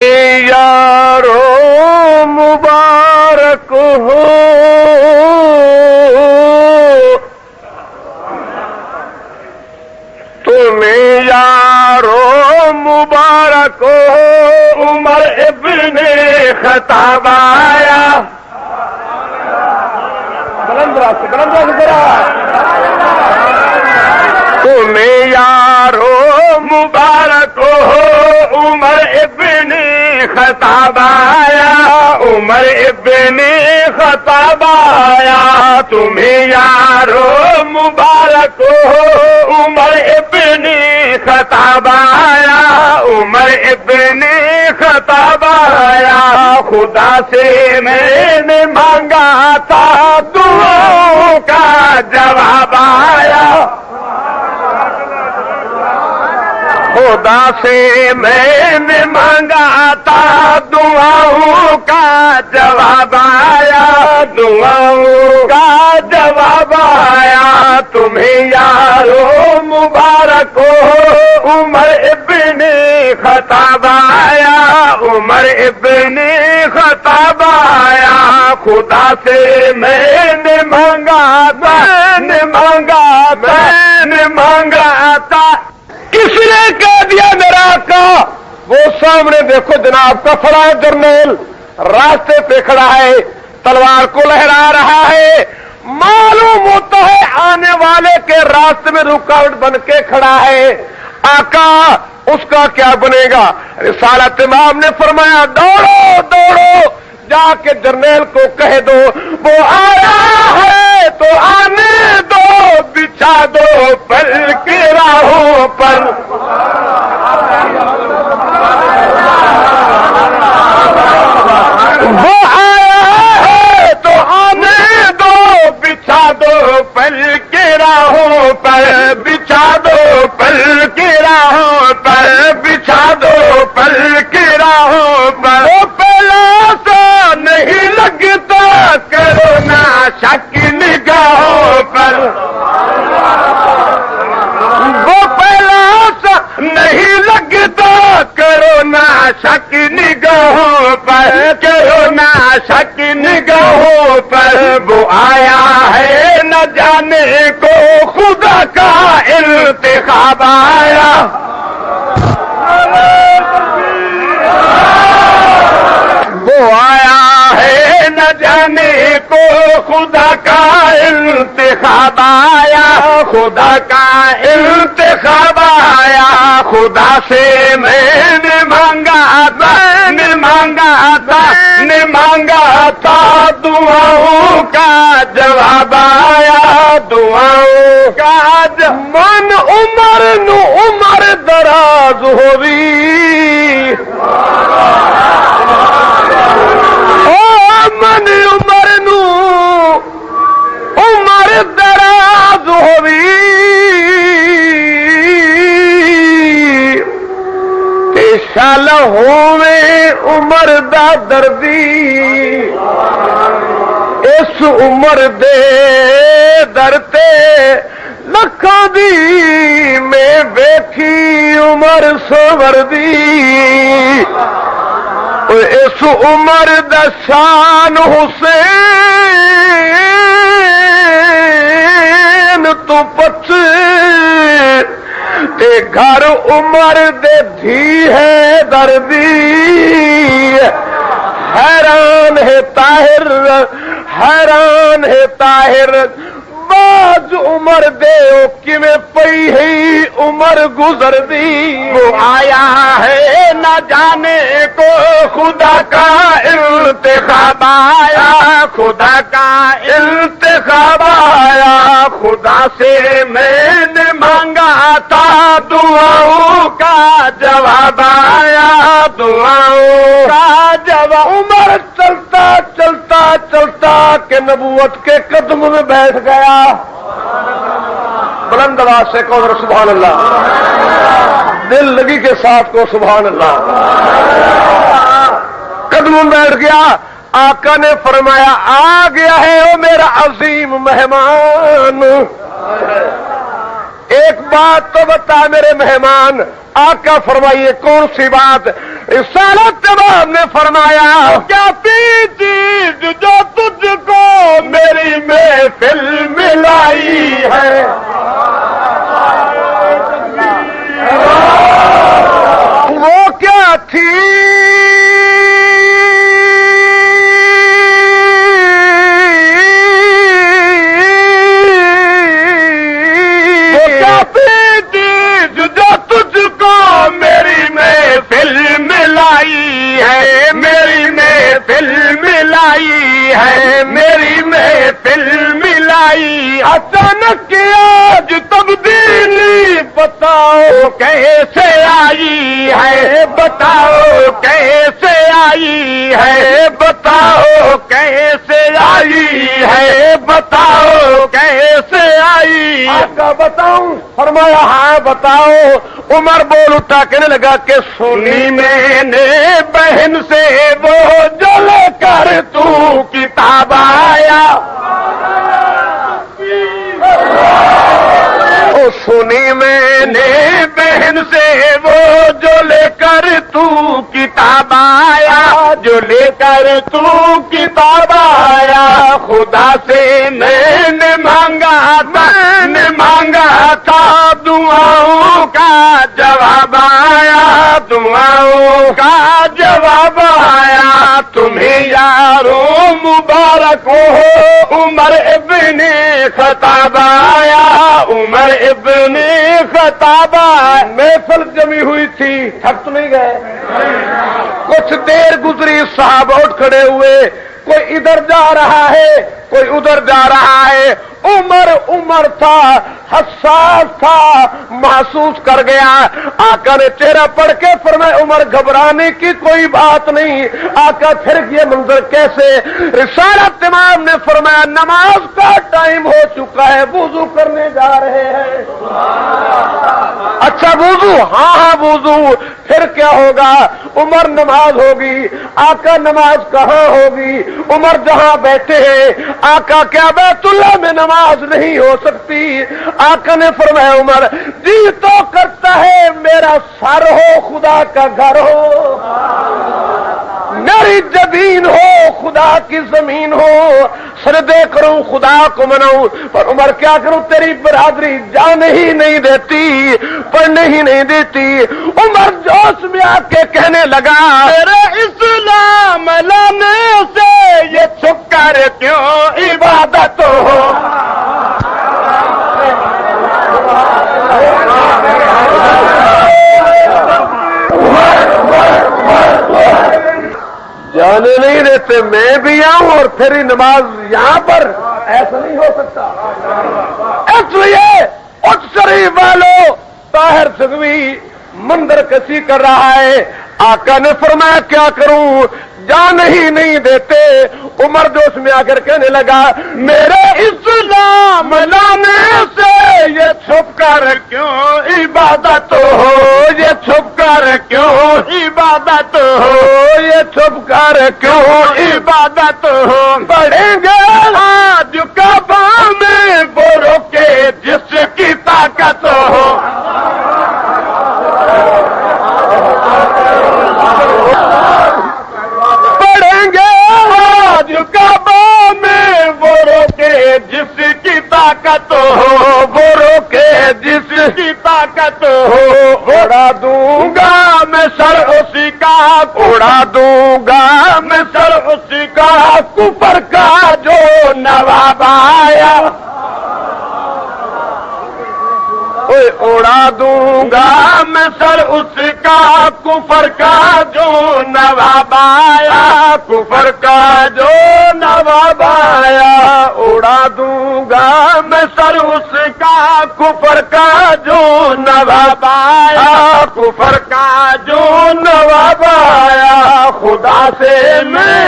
یارو مبارک ہو تمہیں یارو مبارک ہو عمر ابن خطاب آیا تمہیں یارو مبارک ہو عمر ابن خطاب آیا عمر ابن خطاب آیا تمہیں یارو مبارک ہو عمر ابن خطاب آیا عمر ابن خطاب آیا خدا سے میں نے مانگا تھا دعاؤں کا جواب آیا خدا سے میں نے مانگا تھا دعاؤں کا جواب آیا دعاؤں کا جواب آیا تمہیں یارو مبارک ہو عمر ابن خطاب آیا عمر ابن خطاب آیا خدا سے میں نے مانگا تھا کس نے کہہ دیا میرا آقا وہ سامنے دیکھو جناب کا کھڑا ہے جرنیل راستے پہ کھڑا ہے تلوار کو لہرا رہا ہے معلوم ہوتا ہے آنے والے کے راستے میں رکاوٹ بن کے کھڑا ہے آقا اس کا کیا بنے گا رسالت امام نے فرمایا دوڑو دوڑو جا کے جرنیل کو کہہ دو وہ آیا ہے تو آنے دو بچھا دو پل کے راہوں پر وہ آیا ہے تو آنے دو بچھا دو پل کے راہوں پر بچھا دو پل کے راہوں پر بچھا دو پل کے راہوں پر وہ پہلا سا نہیں لگتا کرو نا شک نگاہوں پر وہ پہلا سا نہیں لگتا کرو نا شک نگاہوں پر کرو نا شک نگاہوں پر وہ آیا ہے نہ جانے کو خدا کا انتخاب آیا وہ آیا ہے نہ جانے کو خدا کا انتخاب آیا خدا کا انتخاب آیا خدا سے میں نے مانگا تھا دعاؤں کا جواب آیا دعاؤں کا من عمر نو عمر دراز ہوئی من عمر نو عمر دراز ہوئی شال ہوے عمر دا دردی اس عمر دے درتے لکھاں دی میں بیٹھی عمر سوردی اس عمر دا شان حسین تو پچھے تے گھر عمر دے دھی ہے دردی حیران ہے طاہر باز عمر دے کیویں پئی ہے عمر گزر دی وہ آیا ہے نہ جانے کو خدا کا انتخاب آیا خدا کا انتخاب آیا خدا سے میں نے مانگا تھا دعاؤں کا جواب آیا دعاؤں کا جواب عمر چلتا چلتا چلتا کہ نبوت کے قدم میں بیٹھ گیا بلند آواز سے کہو سبحان اللہ دل لگی کے ساتھ کو سبحان اللہ قدموں میں بیٹھ گیا آقا نے فرمایا آ گیا ہے وہ میرا عظیم مہمان ایک بات تو بتا میرے مہمان، آقا فرمائیے کون سی بات؟ رسالت تمام نے فرمایا کیا چیز جو تجھ کو میری محفل ملائی ہے، وہ کیا تھی؟ میری محفل ملائی ہے، میری محفل ملائی ہے، میری محفل ملائی۔ اچانک آج تبدیلی بتاؤ کیسے آئی ہے، بتاؤ کیسے آئی ہے، بتاؤ کیسے آئی ہے، بتاؤ کیسے آئی؟ آقا بتاؤں؟ فرمایا ہاں بتاؤ۔ عمر بول اٹھا کہنے لگا کہ سنی میں نے بہن سے وہ جو لے کر تو کتاب آیا، او سنی میں نے بہن سے وہ جو لے کر تو کتاب آیا، جو لے کر تو کتاب آیا، خدا سے میں نے مانگا تھا، نے مانگا تھا دعاؤں کا جواب آیا، دعاؤں کا جواب آیا۔ تمہیں یاروں مبارک ہو، عمر ابن خطاب آیا، عمر ابن خطاب آیا۔ محفل جمی ہوئی تھی، تھک تو نہیں گئے؟ کچھ دیر گزری، صحابہ اٹھ کھڑے ہوئے، کوئی ادھر جا رہا ہے، کوئی ادھر جا رہا ہے۔ عمر تھا، حساس تھا، محسوس کر گیا۔ آقا نے چہرہ پڑھ کے فرمایا عمر گھبرانے کی کوئی بات نہیں۔ آقا پھر یہ منظر کیسے؟ رسالت امام نے فرمایا نماز کا ٹائم ہو چکا ہے، وضو کرنے جا رہے ہیں۔ اچھا وضو؟ ہاں وضو۔ پھر کیا ہوگا؟ عمر نماز ہوگی۔ آقا نماز کہاں ہوگی؟ عمر جہاں بیٹھے ہیں۔ آقا کیا بیت اللہ میں نماز نہیں ہو سکتی؟ آقا نے فرمایا عمر جی تو کرتا ہے میرا سر ہو خدا کا گھر ہو، میری زمین ہو خدا کی زمین ہو، سجدے کروں خدا کو مناؤں، پر عمر کیا کروں تیری برادری جانے ہی نہیں دیتی، پڑھنے ہی نہیں دیتی۔ عمر جوش میں آ کے کہنے لگا میرے اسلام لانے سے یہ چھپ کر کیوں عبادت ہو؟ جانے نہیں دیتے، میں بھی آؤں اور پھر ہی نماز یہاں پر؟ ایسا نہیں ہو سکتا۔ اس لیے اٹھ شریف والوں، طاہر سنگوی مندر کسی کر رہا ہے۔ آقا نے فرمایا کیا کروں؟ جانے ہی نہیں دیتے۔ عمر جوش میں آ کر کہنے لگا میرے اسلام لانے سے یہ چھپ کر کیوں عبادت ہو، یہ چھپ کر کیوں عبادت ہو، یہ چھپ کر کیوں عبادت ہو؟ پڑھیں گے آج کعبہ میں وہ روکے جس کی طاقت ہو۔ کعبہ میں وہ روکے جس کی طاقت ہو، وہ روکے جس کی طاقت ہو۔ اڑا دوں گا میں سر اسی کا، اڑا دوں گا میں سر اسی کا، کفر کا جو نواب آیا اڑا دوں گا میں سر اس کا، کفر کا جو نواب آیا، کفر کا جو نواب آیا۔ اڑا دوں گا میں سر اس کا، کفر کا جو نواب آیا، کفر کا جو نواب آیا۔ خدا سے میں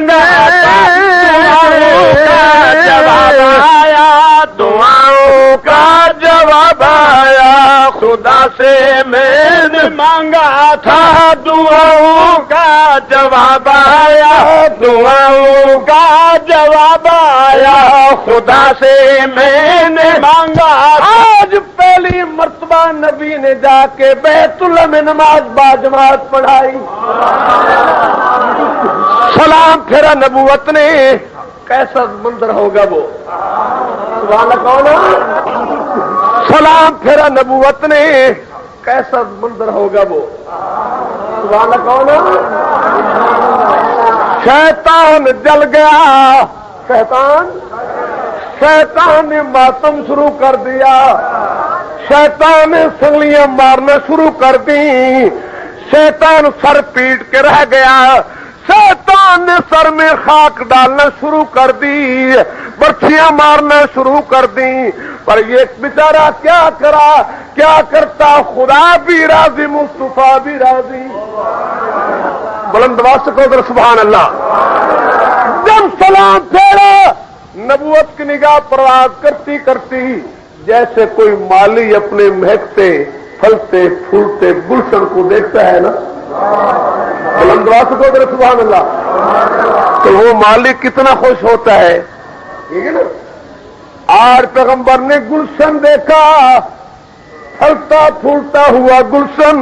دعاؤں کا جواب آیا، دعاؤں کا جواب جواب آیا خدا سے میں نے مانگا تھا دعاؤں کا جواب آیا دعاؤں کا جواب آیا خدا سے میں نے مانگا آج پہلی مرتبہ نبی نے جا کے بیت اللہ میں نماز باجماعت پڑھائی سلام پھیرا نبوت نے کیسا منظر ہوگا وہ سبحان اللہ سلام پھیرا نبوت نے کیسا منظر ہوگا وہ سبحان اللہ شیطان جل گیا شیطان نے ماتم شروع کر دیا شیطان نے سنگلیاں مارنا شروع کر دی شیطان سر پیٹ کے رہ گیا شیطان نے سر میں خاک ڈالنا شروع کر دی برچیاں مارنا شروع کر دی پر یہ بیچارہ کیا کرا کیا کرتا خدا بھی راضی مصطفیٰ بھی راضی بلند آواز سے کہو سبحان اللہ جب سلام پھیرا نبوت کی نگاہ پرواز کرتی کرتی جیسے کوئی مالی اپنے مہکتے پھلتے پھولتے گلشن کو دیکھتا ہے نا بلند آواز سے کہو سبحان اللہ تو وہ مالک کتنا خوش ہوتا ہے ٹھیک ہے نا آج پیغمبر نے گلشن دیکھا پھلتا پھولتا ہوا گلشن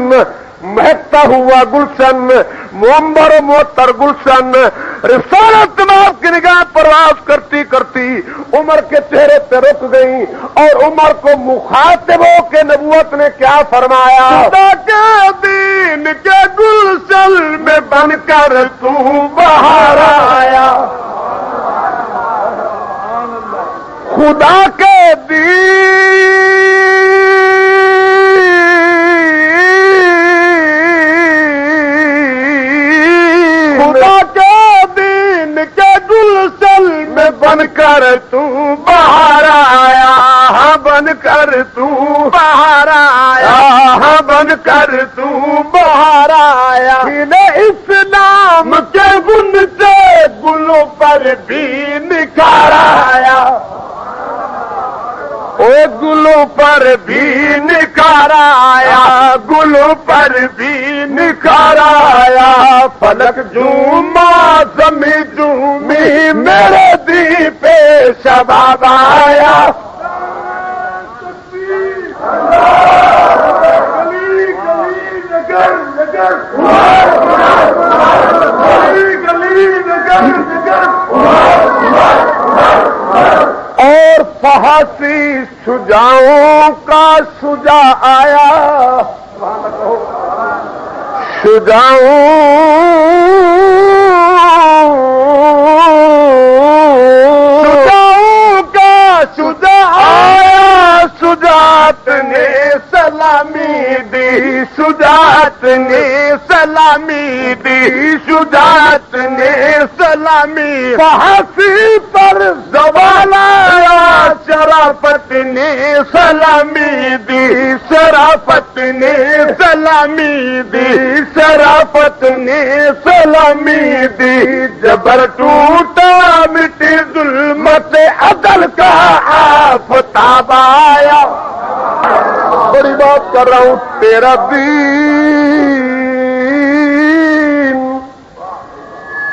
مہکتا ہوا گلشن معمر و معطر گلشن رسالت ناب کی نگاہ پرواز کرتی کرتی عمر کے چہرے پہ رک گئی اور عمر کو مخاطب ہو کے نبوت نے کیا فرمایا خدا کے دین کے گلشن میں بن کر تو باہر آیا خدا کے دین خدا کے دین کے گلشن میں بن کر تو باہر آیا ہاں بن کر تو باہر آیا ہاں بن کر تو باہر آیا اسلام کے گن سے گلوں پر بھی نکھار آیا او گلوں پر بھی نکھار آیا گلوں پر بھی نکھار آیا فلک جھوما زمیں جھومی میرے دی پہ شباب آیا اور فحاسی شجاعوں کا شجاع آیا شجاعوں کا شجاع آیا شجاعت نے سلامی دی شجاعت نے سلامی دی شجاعت نے سلامی فحاسی پر زوال آیا شرافت نے سلامی دی شرافت نے سلامی دی شرافت نے سلامی دی جبر ٹوٹا مٹی ظلمت عدل کا آفتاب آیا بڑی بات کر رہا ہوں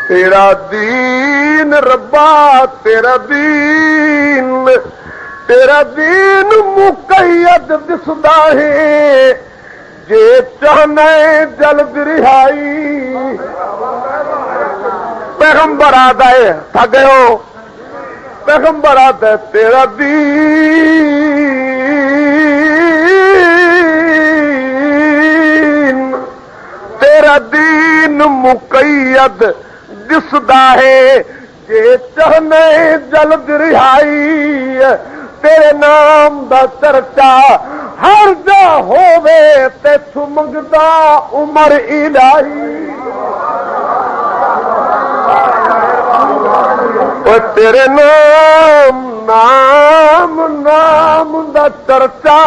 تیرا دین ربا تیرا دین مقید دسدا ہے جے چاہنے جلد رہائی پیغمبر آتا ہے تھک گئے ہو پیغمبر آتا ہے تیرا دین مقید دسدا ہے جے چاہنے جلد رہائی تیرے نام دا چرچا ہر جا ہووے تے سمگدا عمر الہی او تیرے نام دا چرچا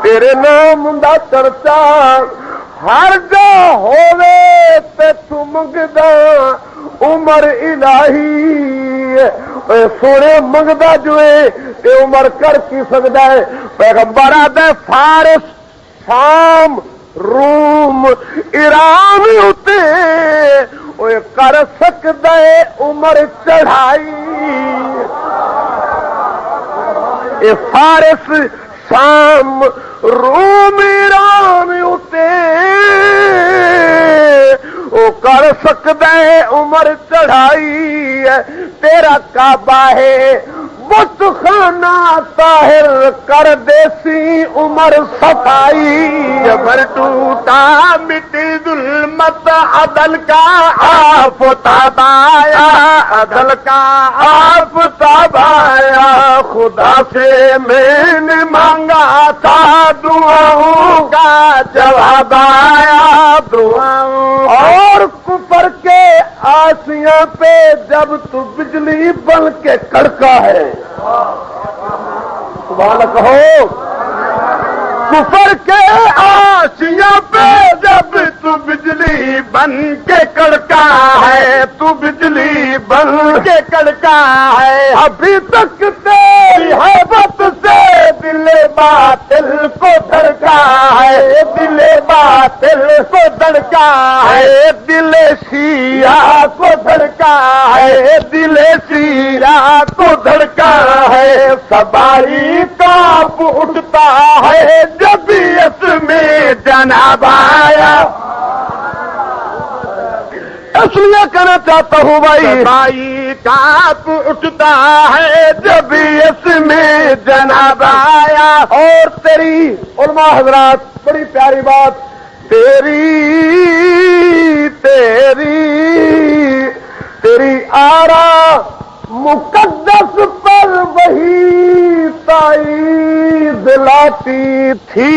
تیرے نام دا چرچا ہر جا ہوے تے تو منگدا عمر الہی سونے منگدا جو ہے تے عمر کر کی سکدا ہے پیغمبر آدھے فارس شام روم ایران اتے کر سکدا ہے عمر چڑھائی اے فارس شام روم ایران اتے وہ کر سکدا ہے عمر چڑھائی تیرا کعبہ ہے بت خانہ طاہر کر دیسی عمر صفائی جبر ٹوٹا مٹی ظلمت عدل کا آفتاب آیا عدل کا آفتاب آیا خدا سے میں نے مانگا تھا دعاؤں کا جواب آیا دعاؤں اور کفر کے آسیاں پہ جب تو بجلی بن کے کڑکا ہے سبحان کہو کفر کے آسیاں پہ جب تو بجلی بن کے کڑکا ہے تو بجلی بن کے کڑکا ہے ابھی تک تیری ہیبت سے دل باطل کو دھڑکا ہے دل باطل کو دھڑکا ہے دل شیعہ کو دھڑکا ہے دل شیعہ کو دھڑکا ہے سبائی کانپ اٹھتا ہے جب اس میں جناب آیا اس لیے کہنا چاہتا ہوں بھائی کانپ اٹھتا ہے جب اس میں جناب آیا اور تیری علماء حضرات بڑی پیاری بات تیری آرا مقدس پر وہی تائید لاتی تھی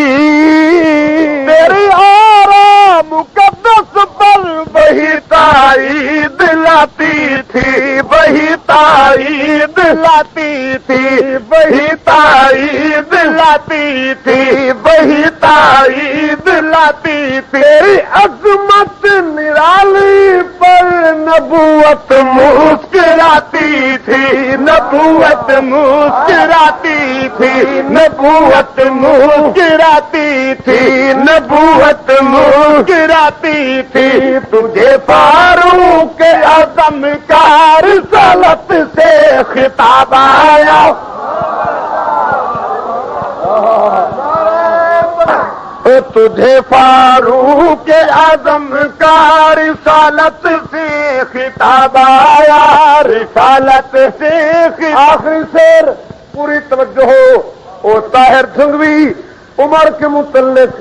تیری آرا مقدس پر وہی تائید لاتی تھی وہی تائید لاتی تھی وہی تائید لاتی تھی وہی تائید لاتی تیری عظمت نرالی پر نبوت مسکراتی تھی نبوت مسکراتی تھی نبوت مسکراتی تھی نبوت مسکراتی تھی تجھے فاروق اعظم کا رسالت سے خطاب آیا تجھے فاروق اعظم کا رسالت سے خطاب آیا رسالت سے آخری شعر پوری توجہ ہو وہ طاہر جھنگوی عمر کے متعلق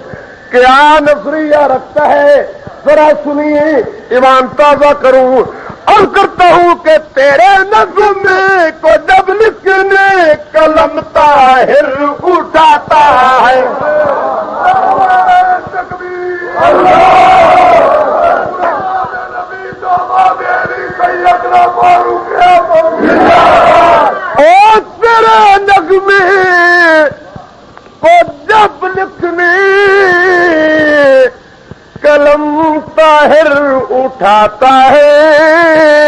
کیا نظریہ رکھتا ہے ذرا سنیے ایمان تازہ کروں اور کرتا ہوں کہ تیرے نظم میں کو جب لکھنے قلم طاہر اٹھاتا ہے اور تیرے نغمے کو جب لکھنے قلم طاہر اٹھاتا ہے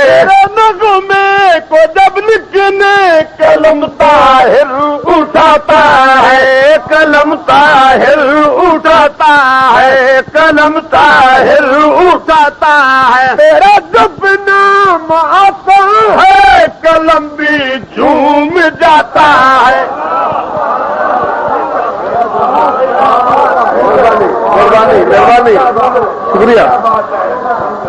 تیرے نغمے کو جب لکھنے قلم طاہر اٹھاتا ہے قلم طاہر اٹھاتا ہے قلم طاہر اٹھاتا ہے تیرا جب نام آتا ہے قلم بھی جھوم جاتا ہے مہربانی شکریہ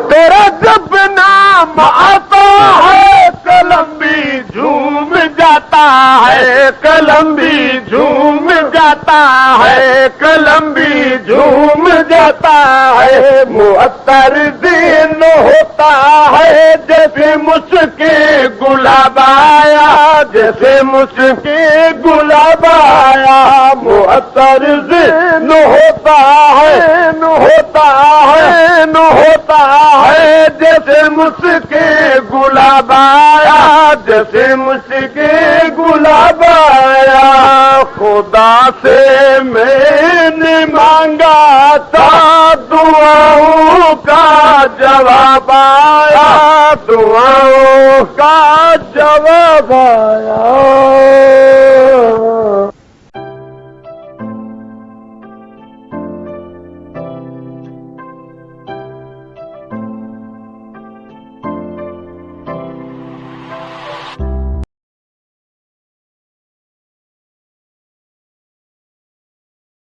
تیرا جب نام آتا ہے قلم بھی جھوم جاتا ہے قلم بھی جھوم جاتا ہے قلم بھی جھوم جاتا ہے معطر دن ہوتا ہے جیسے مشکے گلاب آیا جیسے مشکے گلاب آیا معطر دن ہوتا ہے ہوتا ہے جیسے مشکے گلاب آیا جیسے مشکے گلاب آیا خدا سے میں نے مانگا تھا دعاؤں کا جواب آیا، دعاؤں کا جواب آیا۔